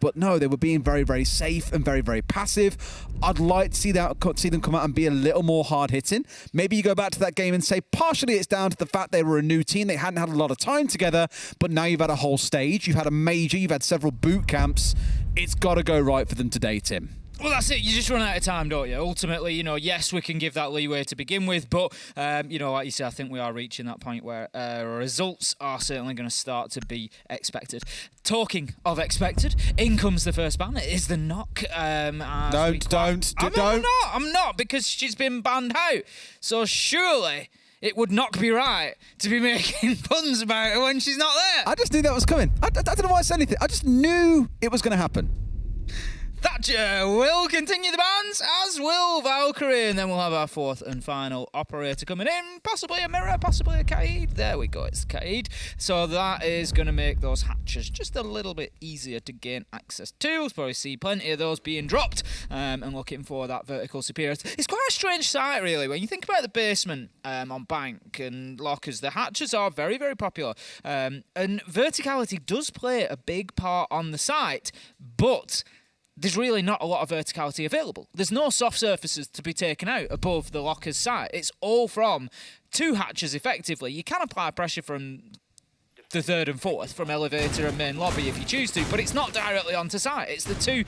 but no, they were being very, very safe and very, very passive. I'd like to see them come out and be a little more hard-hitting. Maybe you go back to that game and say partially it's down to the fact they were a new team. They hadn't had a lot of time together, but now you've had a whole stage. You've had a major. You've had several boot camps. It's got to go right for them today, Tim. Well, that's it. You just run out of time, don't you? Ultimately, yes, we can give that leeway to begin with, but, like you say, I think we are reaching that point where results are certainly going to start to be expected. Talking of expected, in comes the first ban. It is the knock. Don't. I'm not, because she's been banned out. So surely it would not be right to be making puns about her when she's not there. I just knew that was coming. I don't know why I said anything. I just knew it was going to happen. Thatcher will continue the bans, as will Valkyrie, and then we'll have our fourth and final operator coming in, possibly a Mirror, possibly a Kaid. There we go, it's Kaid. So that is going to make those hatches just a little bit easier to gain access to. We'll probably see plenty of those being dropped, and looking for that vertical superiority. It's quite a strange sight, really, when you think about the basement on Bank and Lockers. The hatches are very, very popular, and verticality does play a big part on the site, but there's really not a lot of verticality available. There's no soft surfaces to be taken out above the Locker's site. It's all from two hatches, effectively. You can apply pressure from the third and fourth, from elevator and main lobby if you choose to, but it's not directly onto site. It's the two,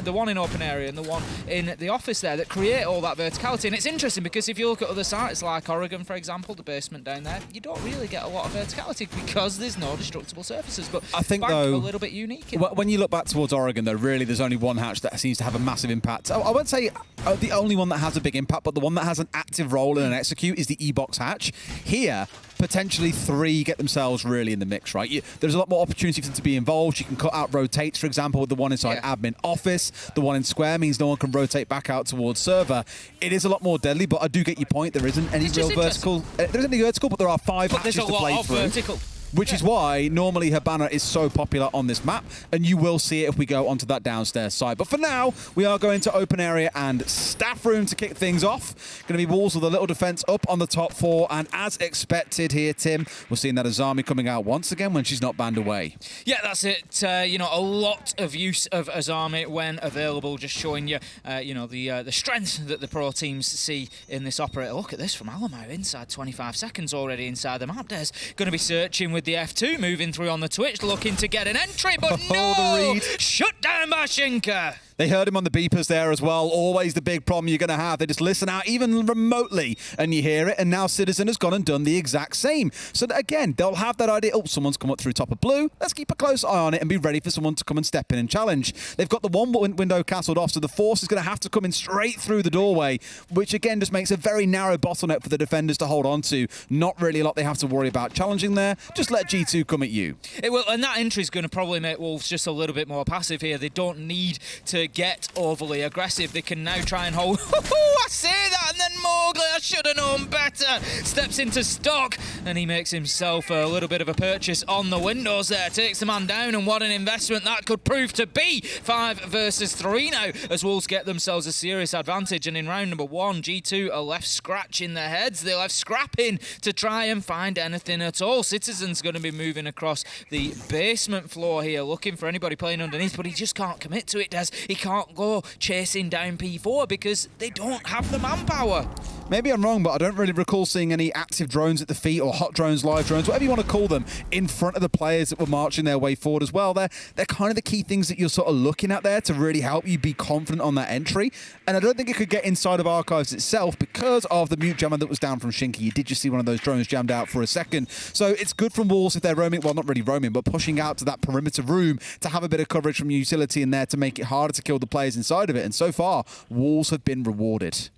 the one in open area and the one in the office there, that create all that verticality. And it's interesting because if you look at other sites like Oregon, for example, the basement down there, you don't really get a lot of verticality because there's no destructible surfaces. But I think, Bank though, a little bit unique. When you look back towards Oregon, though, really there's only one hatch that seems to have a massive impact. I won't say the only one that has a big impact, but the one that has an active role in an execute is the E-Box hatch. Here, potentially three get themselves really in the mix, right? There's a lot more opportunity for them to be involved. You can cut out rotates, for example, with the one inside admin office. The one in square means no one can rotate back out towards server. It is a lot more deadly, but I do get your point. There isn't any real vertical. There isn't any vertical, but there are five hatches to play through. Vertical. Which is why normally her banner is so popular on this map, and you will see it if we go onto that downstairs side. But for now, we are going to open area and staff room to kick things off. Going to be walls with a little defense up on the top four, and as expected here, Tim, we're seeing that Azami coming out once again when she's not banned away. Yeah, that's it. A lot of use of Azami when available, just showing you, the strength that the pro teams see in this operator. Look at this from Alamo, inside 25 seconds already inside the map. There's going to be searching with the F2, moving through on the Twitch, looking to get an entry, but no! Shut down by Shinka! They heard him on the beepers there as well. Always the big problem you're going to have. They just listen out even remotely and you hear it. And now Citizen has gone and done the exact same. So that, again, they'll have that idea. Oh, someone's come up through top of blue. Let's keep a close eye on it and be ready for someone to come and step in and challenge. They've got the one window castled off, so the force is going to have to come in straight through the doorway, which again just makes a very narrow bottleneck for the defenders to hold on to. Not really a lot they have to worry about challenging there. Just let G2 come at you. It will, and that entry is going to probably make Wolves just a little bit more passive here. They don't need to get overly aggressive. They can now try and hold. I say that, and then Mowgli, I should have known better, steps into stock, and he makes himself a little bit of a purchase on the windows there. Takes the man down, and what an investment that could prove to be. 5 versus 3 now, as Wolves get themselves a serious advantage. And in round number 1, G2 are left scratching their heads. They're left scrapping to try and find anything at all. Citizen's going to be moving across the basement floor here, looking for anybody playing underneath, but he just can't commit to it, Des. He can't go chasing down P4 because they don't have the manpower. Maybe I'm wrong, but I don't really recall seeing any active drones at the feet, or hot drones, live drones, whatever you want to call them, in front of the players that were marching their way forward as well. They're kind of the key things that you're sort of looking at there to really help you be confident on that entry. And I don't think it could get inside of Archives itself because of the mute jammer that was down from Shinky. You did just see one of those drones jammed out for a second. So it's good from Wolves if they're roaming, well, not really roaming, but pushing out to that perimeter room to have a bit of coverage from utility in there to make it harder to kill the players inside of it. And so far, Wolves have been rewarded.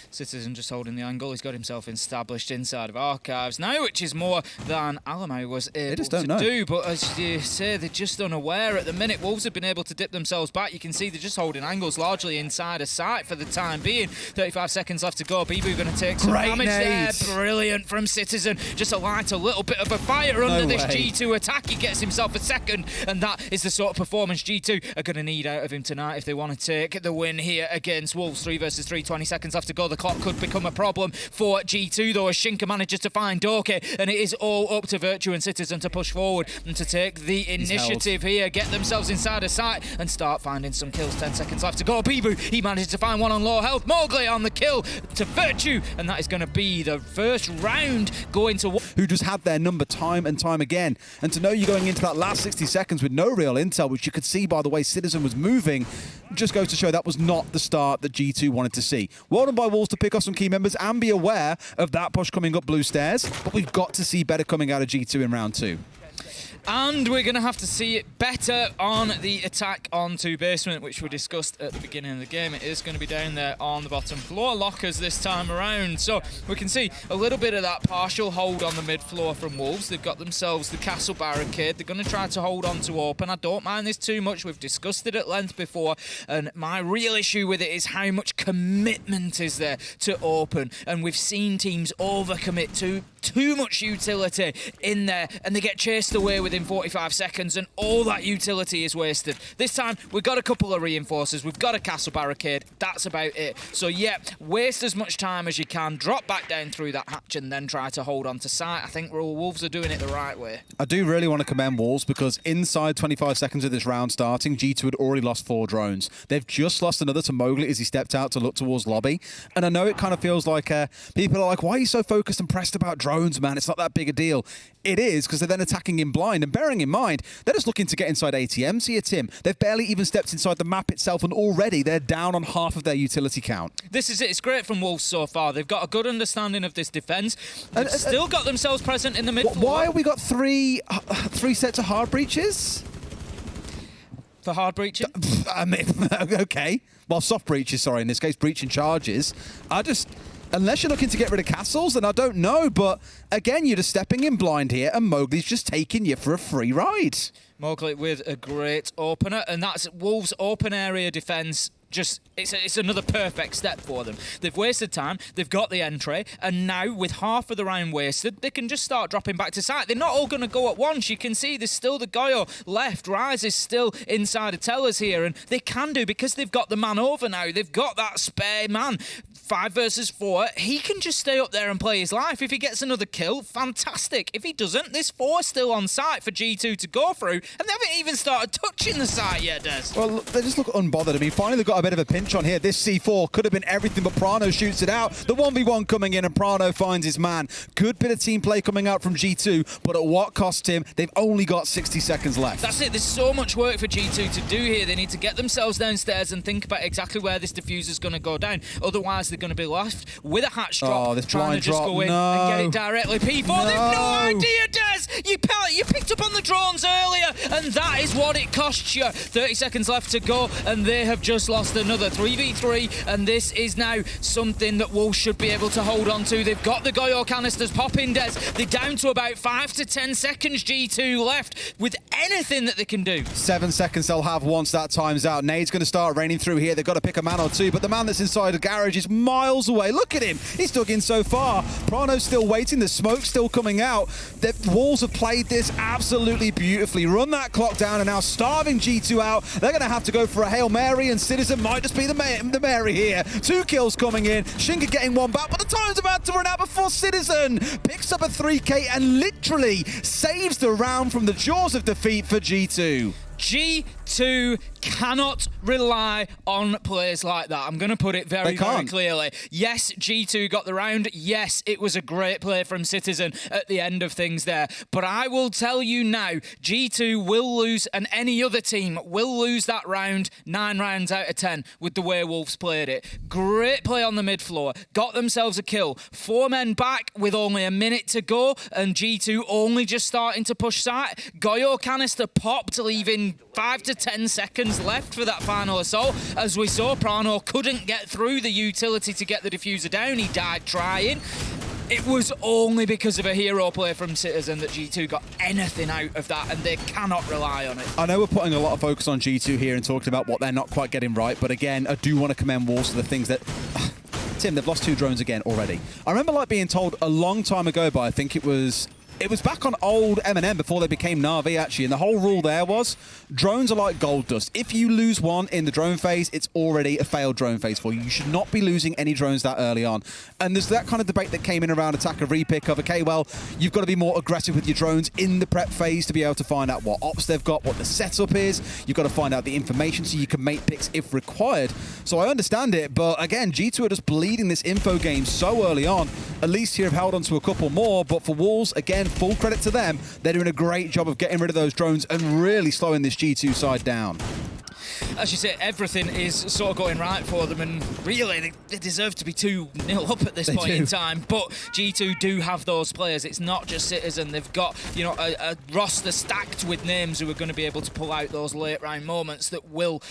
Citizen just holding the angle. He's got himself established inside of Archives now, which is more than Alamo was able to do. But as you say, they're just unaware at the minute. Wolves have been able to dip themselves back. You can see they're just holding angles largely inside a site for the time being. 35 seconds left to go. Bibu going to take some damage there. Brilliant from Citizen. Just to light a little bit of a fire under this G2 attack. He gets himself a second, and that is the sort of performance G2 are going to need out of him tonight if they want to take the win here against Wolves. 3 versus 3, 20 seconds left to go. The clock could become a problem for G2 though, as Shinka manages to find Doki, and it is all up to Virtu and Citizen to push forward and to take the initiative here, get themselves inside a site and start finding some kills. 10 seconds left to go. Bibu, he manages to find one on low health. Mowgli on the kill to Virtu, and that is going to be the first round going to... Who just had their number time and time again. And to know you're going into that last 60 seconds with no real intel, which you could see by the way Citizen was moving, just goes to show that was not the start that G2 wanted to see. Well done by Wolves to pick off some key members and be aware of that push coming up blue stairs, but we've got to see better coming out of G2 in round 2. And we're going to have to see it better on the attack onto basement, which we discussed at the beginning of the game. It is going to be down there on the bottom floor. Lockers this time around. So we can see a little bit of that partial hold on the mid floor from Wolves. They've got themselves the castle barricade. They're going to try to hold on to open. I don't mind this too much. We've discussed it at length before. And my real issue with it is how much commitment is there to open. And we've seen teams overcommit to too much utility in there, and they get chased away within 45 seconds, and all that utility is wasted. This time, we've got a couple of reinforcers, we've got a castle barricade, that's about it. So yeah, waste as much time as you can, drop back down through that hatch, and then try to hold on to site. I think Wolves are doing it the right way. I do really want to commend Wolves, because inside 25 seconds of this round starting, G2 had already lost 4 drones. They've just lost another to Mowgli as he stepped out to look towards lobby. And I know it kind of feels like people are like, why are you so focused and pressed about drones, man? It's not that big a deal. It is, because they're then attacking in blind, and bearing in mind, they're just looking to get inside ATMs here, Tim. They've barely even stepped inside the map itself, and already they're down on half of their utility count. This is it. It's great from Wolves so far. They've got a good understanding of this defence. They've still got themselves present in the mid. Why have we got three sets of hard breaches? For hard breaching? I mean, okay. Well, soft breaches, sorry, in this case, breaching charges. Unless you're looking to get rid of castles, then I don't know. But again, you're just stepping in blind here, and Mowgli's just taking you for a free ride. Mowgli with a great opener, and that's Wolves' open area defence. Just it's another perfect step for them. They've wasted time, they've got the entry, and now with half of the round wasted, they can just start dropping back to site. They're not all going to go at once. You can see there's still the Goyo left. Rise is still inside of Tellers here, and they can do, because they've got the man over now. They've got that spare man. 5 versus 4, he can just stay up there and play his life. If he gets another kill, fantastic. If he doesn't, there's 4 still on site for G2 to go through, and they haven't even started touching the site yet, Des. Well, they just look unbothered. I mean, finally they've got a bit of a pinch on here. This C4 could have been everything, but Prano shoots it out. The 1v1 coming in, and Prano finds his man. Good bit of team play coming out from G2, but at what cost, Tim? They've only got 60 seconds left. That's it. There's so much work for G2 to do here. They need to get themselves downstairs and think about exactly where this diffuser's going to go down. Otherwise, they're going to be left with a hatch drop, this trying to just go in and get it directly. P4, they've no idea, Des! You picked up on the drones earlier, and that is what it cost you. 30 seconds left to go, and they have just lost another 3v3, and this is now something that Wolves should be able to hold on to. They've got the Goyo canisters popping, Des. They're down to about 5 to 10 seconds, G2 left, with anything that they can do. 7 seconds they'll have once that time's out. Nade's going to start raining through here. They've got to pick a man or two, but the man that's inside the garage is miles away. Look at him. He's dug in so far. Prano's still waiting. The smoke's still coming out. The Wolves have played this absolutely beautifully. Run that clock down, and now starving G2 out. They're going to have to go for a Hail Mary, and Citizen might just be the Mary here. 2 kills coming in. Shinka getting one back, but the time's about to run out before Citizen picks up a 3K and literally saves the round from the jaws of defeat for G2. G2 cannot rely on players like that. I'm going to put it very clearly. Yes, G2 got the round. Yes, it was a great play from Citizen at the end of things there. But I will tell you now, G2 will lose, and any other team will lose that round 9 rounds out of 10 with the way Wolves played it. Great play on the mid floor. Got themselves a kill. 4 men back with only a minute to go, and G2 only just starting to push site. Goyo canister popped, leaving 5 to 10 seconds left for that final assault. As we saw, Prano couldn't get through the utility to get the diffuser down. He died trying. It was only because of a hero play from Citizen that G2 got anything out of that, and they cannot rely on it. I know we're putting a lot of focus on G2 here and talking about what they're not quite getting right, but again, I do want to commend Wolves for the things that... Tim, they've lost 2 drones again already. I remember being told a long time ago by, I think it was It was back on old M&M before they became Na'Vi, actually, and the whole rule there was drones are like gold dust. If you lose one in the drone phase, it's already a failed drone phase for you. You should not be losing any drones that early on. And there's that kind of debate that came in around attacker repick of, okay, well, you've got to be more aggressive with your drones in the prep phase to be able to find out what ops they've got, what the setup is. You've got to find out the information so you can make picks if required. So I understand it, but again, G2 are just bleeding this info game so early on. At least here have held on to a couple more, but for Wolves, again, full credit to them. They're doing a great job of getting rid of those drones and really slowing this G2 side down. As you say, everything is sort of going right for them, and really they deserve to be 2-0 up at this point in time. But G2 do have those players. It's not just Citizen. They've got, you know, a roster stacked with names who are going to be able to pull out those late round moments that will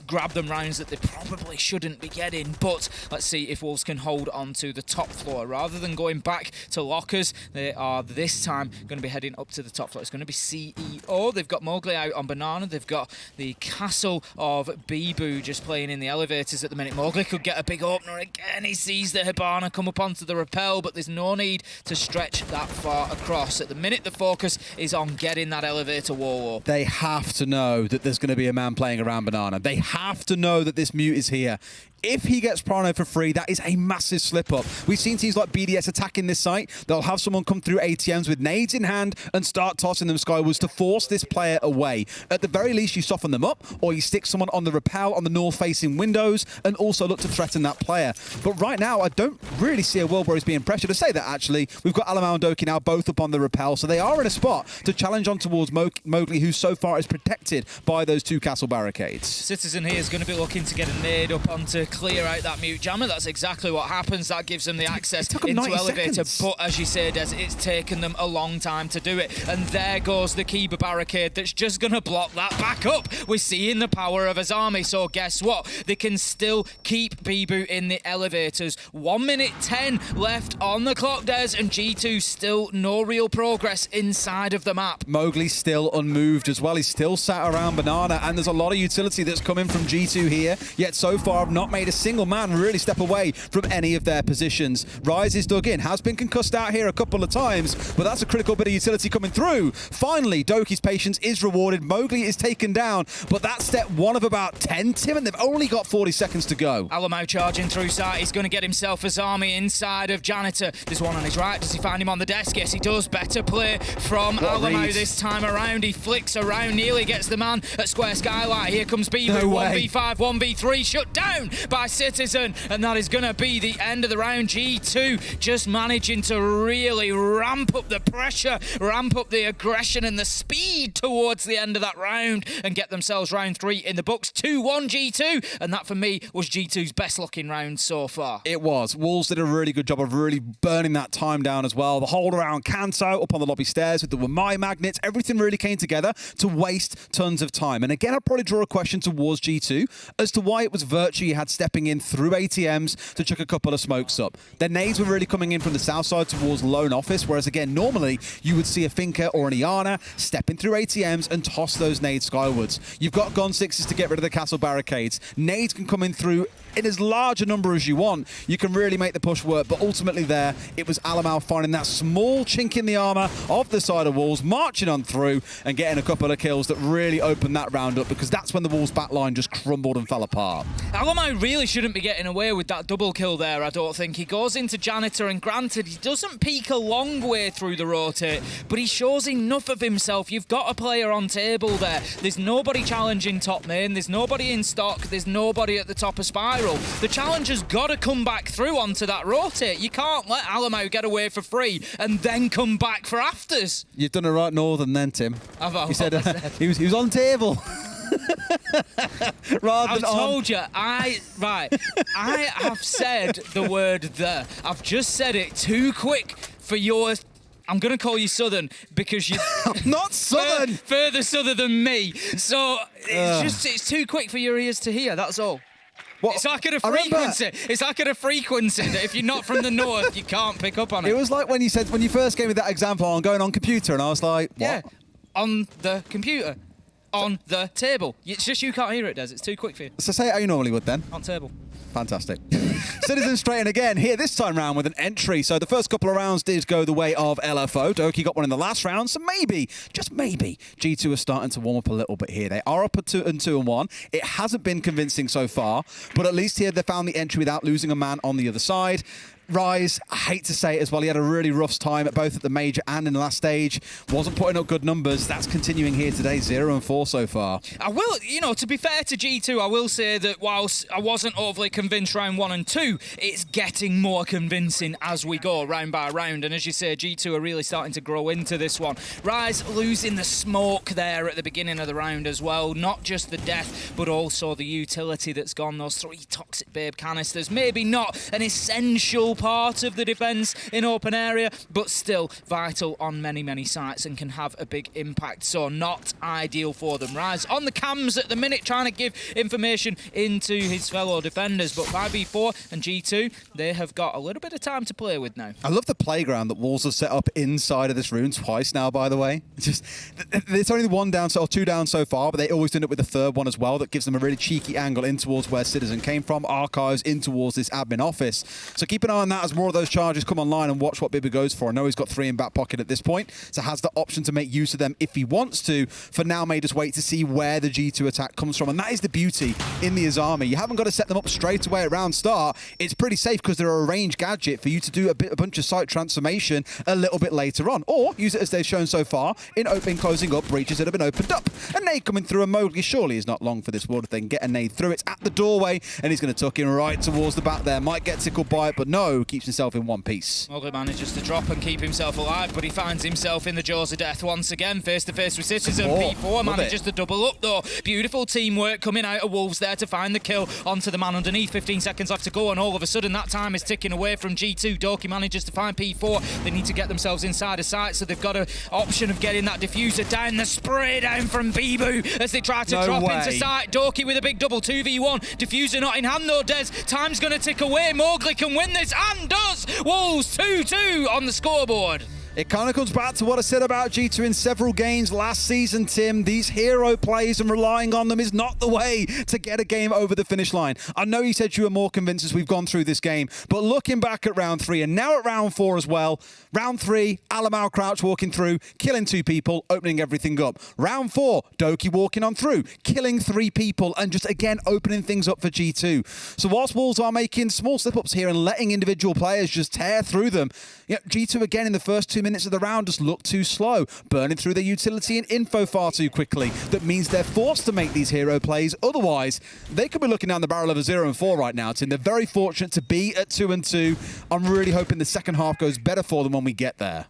grab them rounds that they probably shouldn't be getting. But let's see if Wolves can hold on to the top floor. Rather than going back to lockers, they are this time going to be heading up to the top floor. It's going to be CEO. They've got Mowgli out on Banana. They've got the castle of Bibu just playing in the elevators at the minute. Mowgli could get a big opener again. He sees the Hibana come up onto the rappel, but there's no need to stretch that far across. At the minute, the focus is on getting that elevator wall up. They have to know that there's going to be a man playing around Banana. They have to know that this mute is here. If he gets Prano for free, that is a massive slip-up. We've seen teams like BDS attacking this site. They'll have someone come through ATMs with nades in hand and start tossing them skywards to force this player away. At the very least, you soften them up, or you stick someone on the rappel on the north-facing windows and also look to threaten that player. But right now, I don't really see a world where he's being pressured. To say that, actually, we've got Alamau and Doki now both up on the rappel, so they are in a spot to challenge on towards Mowgli, who so far is protected by those two castle barricades. Citizen here is going to be looking to get a nade up onto clear out that mute jammer. That's exactly what happens. That gives them the access into elevator. Seconds. But as you say, Des, it's taken them a long time to do it. And there goes the Kiba barricade that's just going to block that back up. We're seeing the power of his army. So guess what? They can still keep Bibu in the elevators. 1 minute 10 left on the clock, Des, and G2 still no real progress inside of the map. Mowgli's still unmoved as well. He's still sat around Banana, and there's a lot of utility that's coming from G2 here. Yet so far, I've not made a single man really step away from any of their positions. Rise is dug in, has been concussed out here a couple of times, but that's a critical bit of utility coming through. Finally, Doki's patience is rewarded. Mowgli is taken down, but that's step one of about 10, Tim, and they've only got 40 seconds to go. Alamau charging through site. He's going to get himself his army inside of Janitor. There's one on his right. Does he find him on the desk? Yes, he does. Better play from Alamau this time around. He flicks around, nearly gets the man at Square Skylight. Here comes Bibu. No 1v5, 1v3, shut down by Citizen, and that is going to be the end of the round. G2 just managing to really ramp up the pressure, ramp up the aggression and the speed towards the end of that round and get themselves round 3 in the books. 2-1 G2, and that for me was G2's best looking round so far. It was. Wolves did a really good job of really burning that time down as well. The hold around Kanto up on the lobby stairs with the Wamai magnets, everything really came together to waste tons of time. And again, I'll probably draw a question towards G2 as to why it was Virtu you had stepping in through ATMs to chuck a couple of smokes up. Their nades were really coming in from the south side towards Lone Office, whereas again, normally you would see a Finka or an Iana stepping through ATMs and toss those nades skywards. You've got Gun 6s to get rid of the castle barricades. Nades can come in through in as large a number as you want. You can really make the push work, but ultimately there, it was Alamau finding that small chink in the armor of the side of Wolves, marching on through and getting a couple of kills that really opened that round up, because that's when the Wolves backline just crumbled and fell apart. Alamau really shouldn't be getting away with that double kill there, I don't think. He goes into Janitor, and granted, he doesn't peek a long way through the rotate, but he shows enough of himself. You've got a player on table there. There's nobody challenging top main. There's nobody in stock. There's nobody at the top of Spiral. The challenger's got to come back through onto that rotate. You can't let Alamau get away for free and then come back for afters. You've done it right Northern then, Tim. He said he was on table. I've told you, I have said the word "the." I've just said it too quick for yours. I'm going to call you Southern because you're not Southern. Further Southern than me. So it's too quick for your ears to hear. That's all. What? It's like at a frequency. It's like at a frequency that if you're not from the north, you can't pick up on it. It was like when you first gave me that example on going on computer, and I was like, what? Yeah, on the computer. On the table. It's just you can't hear it, Des. It's too quick for you. So say it how you normally would then. On table. Fantastic. Citizen straight in again here this time round with an entry. So the first couple of rounds did go the way of LFO. Doki got one in the last round, so maybe, just maybe, G2 are starting to warm up a little bit here. They are up at 2-1. It hasn't been convincing so far, but at least here they found the entry without losing a man on the other side. Rise, I hate to say it as well, he had a really rough time at both at the major and in the last stage. Wasn't putting up good numbers. That's continuing here today, 0-4 so far. I will, to be fair to G2, I will say that whilst I wasn't overly convinced round 1 and 2, it's getting more convincing as we go round by round. And as you say, G2 are really starting to grow into this one. Rise losing the smoke there at the beginning of the round as well. Not just the death, but also the utility that's gone. Those 3 toxic babe canisters. Maybe not an essential part of the defence in open area, but still vital on many, many sites and can have a big impact. So not ideal for them. Rise on the cams at the minute, trying to give information into his fellow defenders, but 5v4 and G2, they have got a little bit of time to play with now. I love the playground that Wolves have set up inside of this room twice now, by the way. It's only 1 down, or 2 down so far, but they always end up with a third one as well that gives them a really cheeky angle in towards where Citizen came from, archives in towards this admin office. So keep an eye on that as more of those charges come online and watch what Bibba goes for. I know he's got 3 in back pocket at this point, so has the option to make use of them if he wants to. For now, may just wait to see where the G2 attack comes from, and that is the beauty in the Azami. You haven't got to set them up straight away at round start. It's pretty safe because they're a range gadget for you to do a bunch of site transformation a little bit later on, or use it as they've shown so far in closing up breaches that have been opened up. A nade coming through, and Mowgli surely is not long for this world if they can get a nade through. It's at the doorway, and he's going to tuck in right towards the back there. Might get tickled by it, but no, keeps himself in one piece. Mowgli manages to drop and keep himself alive, but he finds himself in the jaws of death once again, face to face with Citizen. P4 manages to double up though. Beautiful teamwork coming out of Wolves there to find the kill onto the man underneath. 15 seconds left to go, and all of a sudden that time is ticking away from G2. Doki manages to find P4. They need to get themselves inside a site, so they've got an option of getting that diffuser down. The spray down from Bibu as they try to drop into site. Doki with a big double 2v1. Diffuser not in hand though, Des. Time's going to tick away. Mowgli can win this, and does. Wolves 2-2 on the scoreboard. It kind of comes back to what I said about G2 in several games last season, Tim. These hero plays and relying on them is not the way to get a game over the finish line. I know you said you were more convinced as we've gone through this game, but looking back at round 3 and now at round 4 as well, round 3, Alamau Crouch walking through, killing 2 people, opening everything up. Round 4, Doki walking on through, killing 3 people, and just again opening things up for G2. So whilst Wolves are making small slip-ups here and letting individual players just tear through them, G2 again in the first 2 minutes of the round just look too slow, burning through their utility and info far too quickly. That means they're forced to make these hero plays. Otherwise, they could be looking down the barrel of a 0-4 right now, Tim. They're very fortunate to be at 2-2. I'm really hoping the second half goes better for them when we get there.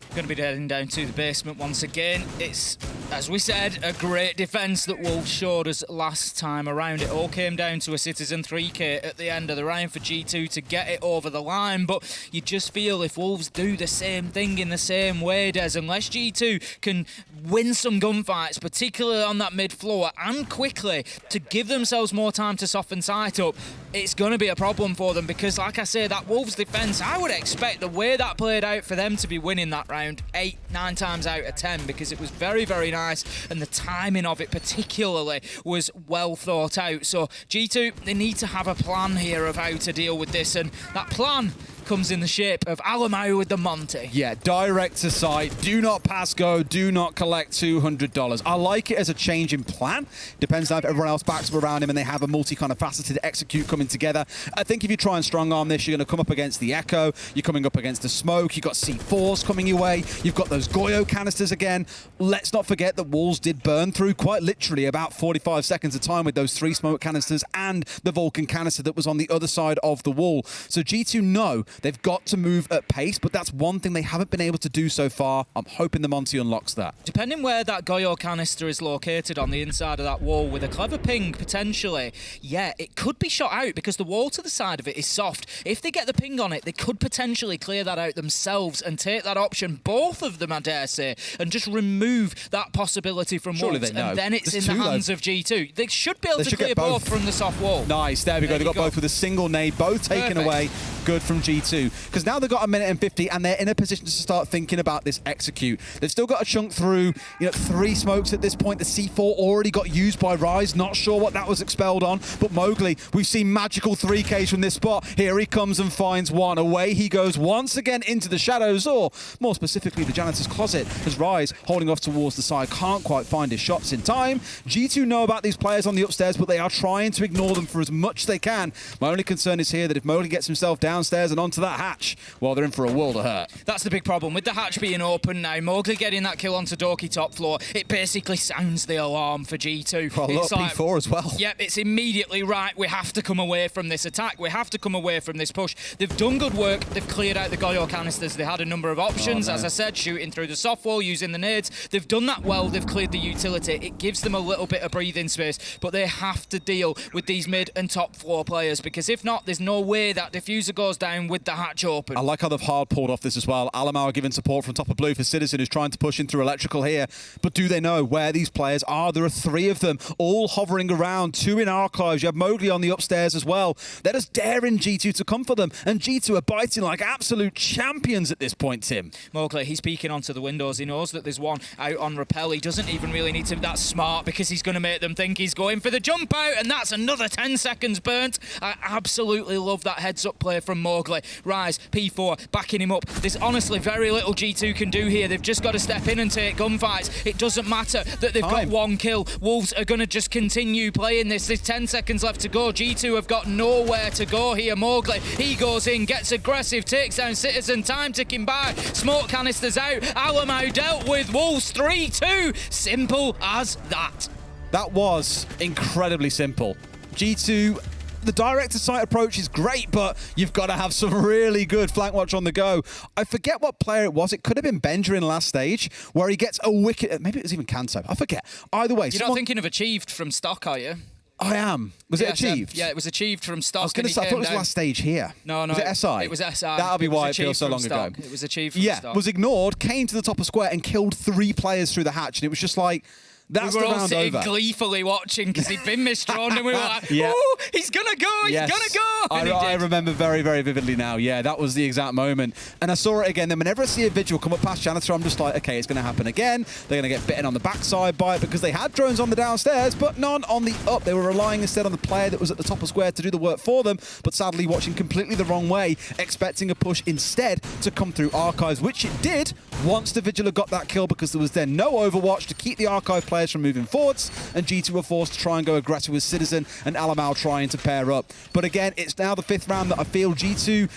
Going to be heading down to the basement once again. It's, as we said, a great defence that Wolves showed us last time around. It all came down to a Citizen 3K at the end of the round for G2 to get it over the line, but you just feel if Wolves do the same thing in the same way, Des, unless G2 can win some gunfights, particularly on that mid floor, and quickly to give themselves more time to soften sight up, it's going to be a problem for them because, like I say, that Wolves defence, I would expect the way that played out for them to be winning that round 8-9 times out of 10 because it was very, very nice and the timing of it particularly was well thought out. So G2, they need to have a plan here of how to deal with this, and that plan comes in the shape of Alamau with the Monty. Yeah, direct to site, do not pass go, do not collect $200. I like it as a change in plan. Depends on if everyone else backs up around him and they have a multi kind of faceted execute coming together. I think if you try and strong arm this, you're going to come up against the Echo, you're coming up against the smoke, you've got C4s coming your way, you've got those Goyo canisters again. Let's not forget that Wolves did burn through quite literally about 45 seconds of time with those 3 smoke canisters and the Vulcan canister that was on the other side of the wall. So G2 know they've got to move at pace, but that's one thing they haven't been able to do so far. I'm hoping the Monty unlocks that. Depending where that Goyo canister is located on the inside of that wall with a clever ping potentially, yeah, it could be shot out because the wall to the side of it is soft. If they get the ping on it, they could potentially clear that out themselves and take that option, both of them I dare say, and just remove that possibility from Wolves, and then it's in the hands of G2. They should be able to clear both from the soft wall. Nice, there we go. They got both with a single nade, both taken away. good from G2, because now they've got a minute and 50 and they're in a position to start thinking about this execute. They've still got to chunk through 3 smokes at this point. The C4 already got used by Rise, not sure what that was expelled on, but Mowgli, we've seen magical 3Ks from this spot. Here he comes and finds one. Away he goes once again into the shadows, or more specifically the janitor's closet, as Rise, holding off towards the side, can't quite find his shots in time. G2 know about these players on the upstairs, but they are trying to ignore them for as much as they can. My only concern is here that if Mowgli gets himself downstairs and onto that hatch, well, they're in for a world of hurt. That's the big problem. With the hatch being open now, Mowgli getting that kill onto Doki top floor, it basically sounds the alarm for G2. Well, it's look, P4 as well. Yep, it's immediately right. We have to come away from this attack. We have to come away from this push. They've done good work. They've cleared out the Goyo canisters. They had a number of options, as I said, shooting through the soft wall, using the nades. They've done that well. They've cleared the utility. It gives them a little bit of breathing space, but they have to deal with these mid and top floor players, because if not, there's no way that diffuser goes down with the hatch open. I like how they've hard pulled off this as well. Alamau are giving support from top of blue for Citizen, who's trying to push in through electrical here, but do they know where these players are? There are 3 of them, all hovering around, 2 in archives. You have Mowgli on the upstairs as well. They're just daring G2 to come for them, and G2 are biting like absolute champions at this point, Tim. Mowgli, he's peeking onto the windows. He knows that there's one out on rappel. He doesn't even really need to be that smart, because he's going to make them think he's going for the jump out, and that's another 10 seconds burnt. I absolutely love that heads-up play from Mowgli. Rise, P4, backing him up. There's honestly very little G2 can do here. They've just got to step in and take gunfights. It doesn't matter that they've got 1 kill. Wolves are going to just continue playing this. There's 10 seconds left to go. G2 have got nowhere to go here. Mowgli, he goes in, gets aggressive, takes down Citizen, time ticking by. Smoke canisters out. Alamau dealt with. Wolves 3-2. Simple as that. That was incredibly simple. G2, the direct-to-site approach is great, but you've got to have some really good flank watch on the go. I forget what player it was. It could have been Benja in last stage, where he gets a wicket. Maybe it was even Kanto. I forget. Either way. You're not thinking of Achieved from stock, are you? I am. Was it Achieved? Yeah, it was Achieved from stock. I was going to say, I thought it was last stage here. No. Was it SI? It was SI. That'll be why it feels so long ago. It was Achieved from stock. Was ignored, came to the top of square and killed 3 players through the hatch, and it was just like, that's we were the all round sitting over. Gleefully watching, because he'd been misdrawn, and we were like, Yeah. "Ooh, he's gonna go! He's gonna go!" And I remember very, very vividly now. Yeah, that was the exact moment. And I saw it again. Then whenever I see a Vigil come up past Janitor, I'm just like, okay, it's going to happen again. They're going to get bitten on the backside by it, because they had drones on the downstairs, but none on the up. They were relying instead on the player that was at the top of square to do the work for them, but sadly watching completely the wrong way, expecting a push instead to come through archives, which it did once the Vigil got that kill, because there was then no overwatch to keep the archive players from moving forwards, and G2 were forced to try and go aggressive with Citizen, and Alamau trying to pair up. But again, it's now the 5th round that I feel G2,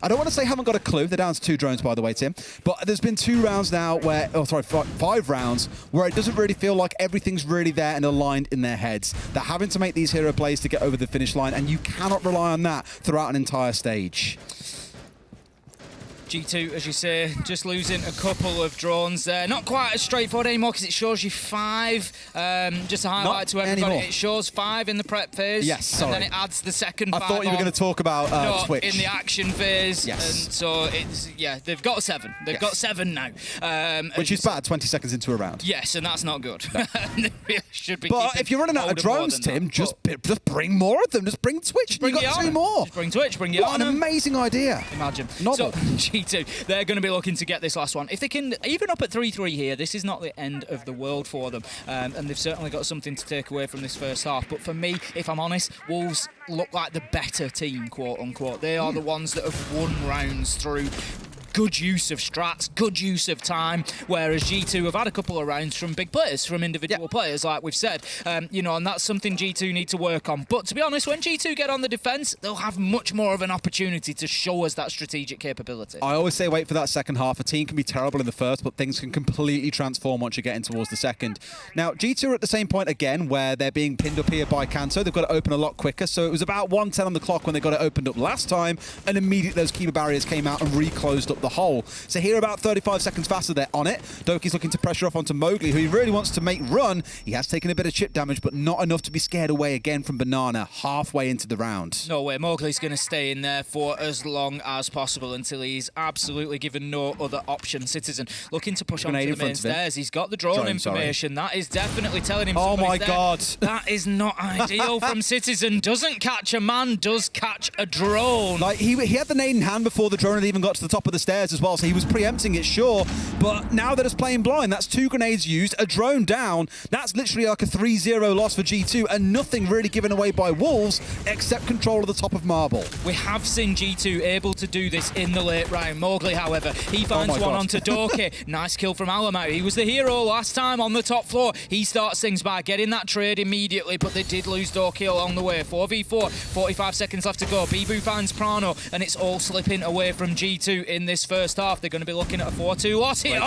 I don't want to say haven't got a clue. They're down to 2 drones, by the way, Tim. But there's been 2 rounds now where, 5 rounds where it doesn't really feel like everything's really there and aligned in their heads. They're having to make these hero plays to get over the finish line, and you cannot rely on that throughout an entire stage. G2, as you say, just losing a couple of drones there. Not quite as straightforward anymore, because it shows you 5. Just to highlight to everybody, it shows 5 in the prep phase. Yes, sorry. And then it adds the second 5 I thought you were going to talk about Twitch. In the action phase. Yes. And so, it's they've got 7. They've got 7 now. Which is bad, 20 seconds into a round. Yes, and that's not good. No. Should be. But if you're running out of drones, Tim, just bring more of them. Just bring Twitch. You've got 2 more. Just bring Twitch, bring What an amazing idea. Imagine. Novel. So, G2, they're going to be looking to get this last one. If they can, even up at 3-3 here, this is not the end of the world for them. And they've certainly got something to take away from this first half. But for me, if I'm honest, Wolves look like the better team, quote unquote. They are the ones that have won rounds through good use of strats, good use of time, whereas G2 have had a couple of rounds from big players, from individual players, like we've said, and that's something G2 need to work on. But to be honest, when G2 get on the defence, they'll have much more of an opportunity to show us that strategic capability. I always say wait for that second half. A team can be terrible in the first, but things can completely transform once you're getting towards the second. Now, G2 are at the same point again, where they're being pinned up here by Kanto. They've got to open a lot quicker, so it was about 1:10 on the clock when they got it opened up last time, and immediately those keeper barriers came out and reclosed up the the hole. So here about 35 seconds faster, they're on it. Doki's looking to pressure off onto Mowgli, who he really wants to make run. He has taken a bit of chip damage, but not enough to be scared away again from Banana halfway into the round. No way, Mowgli's going to stay in there for as long as possible until he's absolutely given no other option. Citizen looking to push onto the main stairs. He's got the drone information. That is definitely telling him oh my god. That is not ideal from Citizen. Doesn't catch a man, does catch a drone. Like he had the nade in hand before the drone had even got to the top of the stairs as well, so he was preempting it, sure. But now they're just playing blind. That's 2 grenades used, a drone down. That's literally like a 3-0 loss for G2, and nothing really given away by Wolves except control of the top of Marble. We have seen G2 able to do this in the late round. Mowgli, however, he finds one onto Doki. Nice kill from Alamau. He was the hero last time on the top floor. He starts things by getting that trade immediately, but they did lose Doki along the way. 4v4, 45 seconds left to go. Bibu finds Prano, and it's all slipping away from G2 in this first half. They're going to be looking at a 4-2 loss here.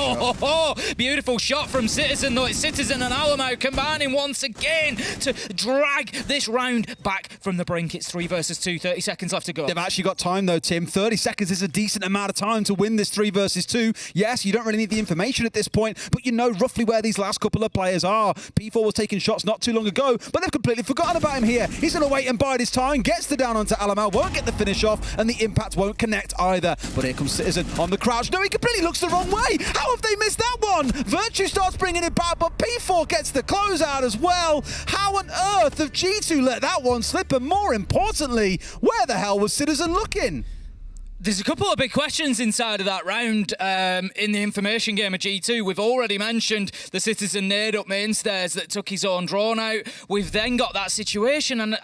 Beautiful shot from Citizen, though. It's Citizen and Alamau combining once again to drag this round back from the brink. It's 3 versus 2, 30 seconds left to go. They've actually got time though, Tim. 30 seconds is a decent amount of time to win this 3 versus 2. Yes, you don't really need the information at this point, but you know roughly where these last couple of players are. P4 was taking shots not too long ago, but they've completely forgotten about him here. He's going to wait and bide his time, gets the down onto Alamau, won't get the finish off, and the impact won't connect either. But here comes Citizen on the crouch. No, he completely looks the wrong way. How have they missed that one? Virtu starts bringing it back, but P4 gets the closeout as well. How on earth have G2 let that one slip? And more importantly, where the hell was Citizen looking? There's a couple of big questions inside of that round in the information game of G2. We've already mentioned the Citizen nade up main stairs that took his own drone out. We've then got that situation, and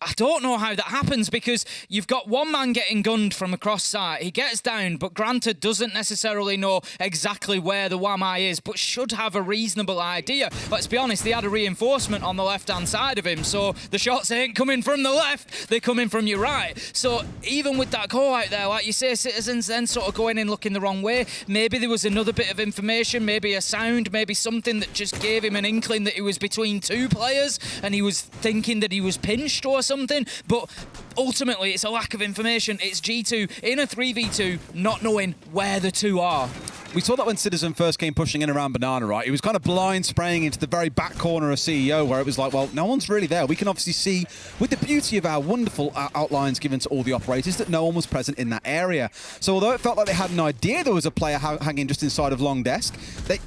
I don't know how that happens, because you've got one man getting gunned from across site. He gets down, but granted doesn't necessarily know exactly where the WAMI is, but should have a reasonable idea. Let's be honest, he had a reinforcement on the left-hand side of him, so the shots ain't coming from the left, they're coming from your right. So even with that call out there, like you say, Citizens then sort of going in looking the wrong way. Maybe there was another bit of information, maybe a sound, maybe something that just gave him an inkling that he was between 2 players and he was thinking that he was pinched or something, but ultimately it's a lack of information. It's G2 in a 3v2 not knowing where the 2 are. We saw that when Citizen first came pushing in around Banana, right? He was kind of blind spraying into the very back corner of CEO, where it was like, well, no one's really there. We can obviously see, with the beauty of our wonderful outlines given to all the operators, that no one was present in that area. So although it felt like they had an idea there was a player hanging just inside of long desk,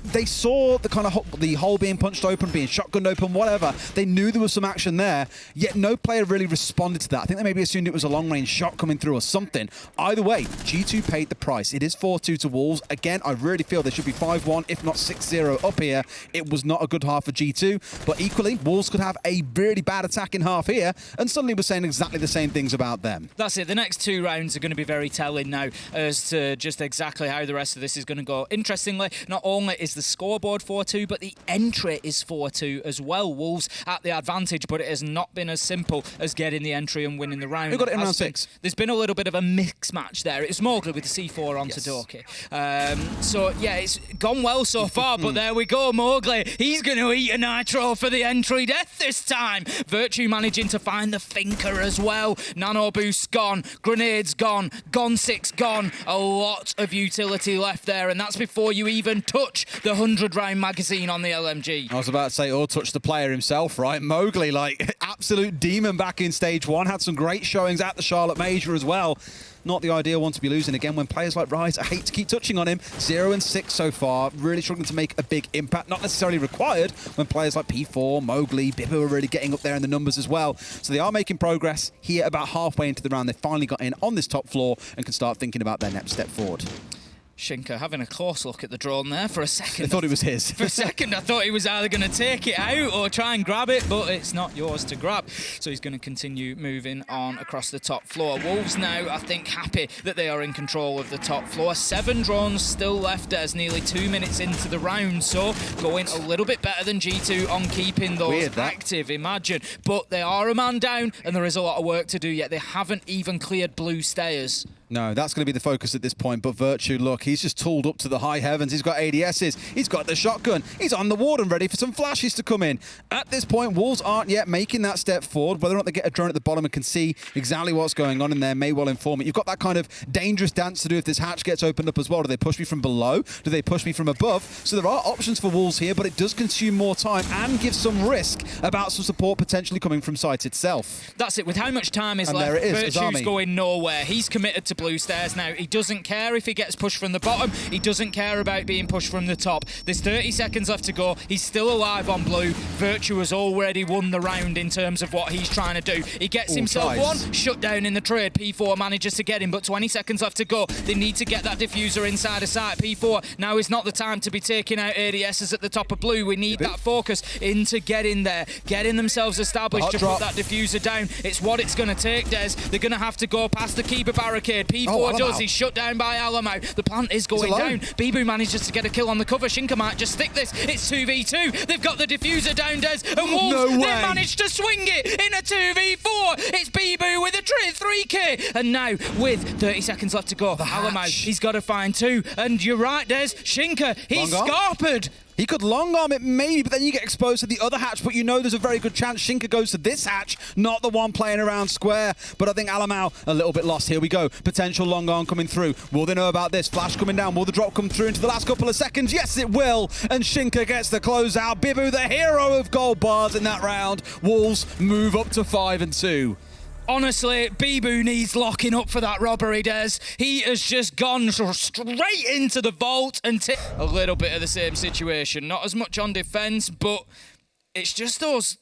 they saw the kind of the hole being punched open, being shotgunned open, whatever. They knew there was some action there, yet no player really responded to that. I think they maybe assumed it was a long-range shot coming through or something. Either way, G2 paid the price. It is 4-2 to Wolves. Again, I really feel they should be 5-1, if not 6-0 up here. It was not a good half for G2, but equally, Wolves could have a really bad attack in half here, and suddenly we're saying exactly the same things about them. That's it. The next 2 rounds are going to be very telling now as to just exactly how the rest of this is going to go. Interestingly, not only is the scoreboard 4-2, but the entry is 4-2 as well. Wolves at the advantage, but it has not been as simple as getting the entry and winning the round. Who got it in round 6? There's been a little bit of a mix match there. It was Mowgli with the C4 onto Doki. So yeah, it's gone well so far, but there we go, Mowgli. He's going to eat a nitro for the entry death this time. Virtu managing to find the Finker as well. Nano boost gone, grenades gone, Gon 6 gone. A lot of utility left there, and that's before you even touch the 100-round magazine on the LMG. I was about to say, or touch the player himself, right? Mowgli, like, absolute demon back in stage 1. Had some great showings at the Charlotte Major as well. Not the ideal one to be losing again when players like Rise, I hate to keep touching on him, 0-6 so far, really struggling to make a big impact, not necessarily required when players like P4, Mowgli, Bibu are really getting up there in the numbers as well. So they are making progress here about halfway into the round. They finally got in on this top floor and can start thinking about their next step forward. Shinka having a close look at the drone there for a second. I thought it was his. For a second, I thought he was either going to take it out or try and grab it, but it's not yours to grab. So he's going to continue moving on across the top floor. Wolves now, I think, happy that they are in control of the top floor. 7 drones still left as nearly 2 minutes into the round, so going a little bit better than G2 on keeping those active, imagine. But they are a man down, and there is a lot of work to do yet. They haven't even cleared blue stairs. No, that's going to be the focus at this point. But Virtu, look, he's just tooled up to the high heavens. He's got ADSs. He's got the shotgun. He's on the ward and ready for some flashes to come in. At this point, Wolves aren't yet making that step forward. Whether or not they get a drone at the bottom and can see exactly what's going on in there may well inform it. You've got that kind of dangerous dance to do if this hatch gets opened up as well. Do they push me from below? Do they push me from above? So there are options for Wolves here, but it does consume more time and give some risk about some support potentially coming from site itself. That's it. With how much time is And left, there it is, Virtu's going nowhere. He's committed to blue stairs now. He doesn't care if he gets pushed from the bottom. He doesn't care about being pushed from the top. There's 30 seconds left to go. He's still alive on blue. Virtu has already won the round in terms of what he's trying to do. He gets himself one, shut down in the trade. P4 manages to get him, but 20 seconds left to go. They need to get that diffuser inside of sight. P4, now is not the time to be taking out ADSs at the top of blue. We need that focus into getting there, getting themselves established to put that diffuser down. It's what it's going to take, Des. They're going to have to go past the Kiba barricade. P4 does. He's shut down by Alamo. The plant is going down. Bibu manages to get a kill on the cover. Shinka might just stick this. It's 2v2. They've got the diffuser down, Des. And Wolves, they managed to swing it in a 2v4. It's Bibu with a 3k. And now, with 30 seconds left to go, Alamo, he's got to find two. And you're right, Des. Shinka, he's scarpered. He could long arm it maybe, but then you get exposed to the other hatch, but you know there's a very good chance Shinka goes to this hatch, not the one playing around square. But I think Alamau a little bit lost. Here we go. Potential long arm coming through. Will they know about this? Flash coming down. Will the drop come through into the last couple of seconds? Yes, it will. And Shinka gets the closeout. Bibu, the hero of gold bars in that round. Wolves move up to 5-2. Honestly, Bibu needs locking up for that robbery, Des. He has just gone straight into the vault and a little bit of the same situation. Not as much on defense, but it's just those,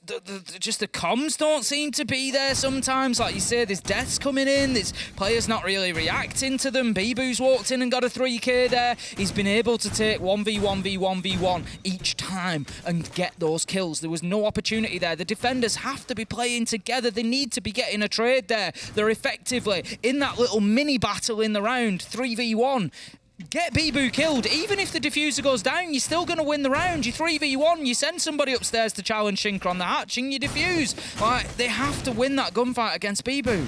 just the comms don't seem to be there sometimes. Like you say, there's deaths coming in, there's players not really reacting to them. Bibu's walked in and got a 3k there. He's been able to take 1v1v1v1 each time and get those kills. There was no opportunity there. The defenders have to be playing together. They need to be getting a trade there. They're effectively in that little mini battle in the round, 3v1. Get Bibu killed. Even if the diffuser goes down, you're still going to win the round. You 3v1, you send somebody upstairs to challenge Shinka on the hatch and you defuse. Like, they have to win that gunfight against Bibu.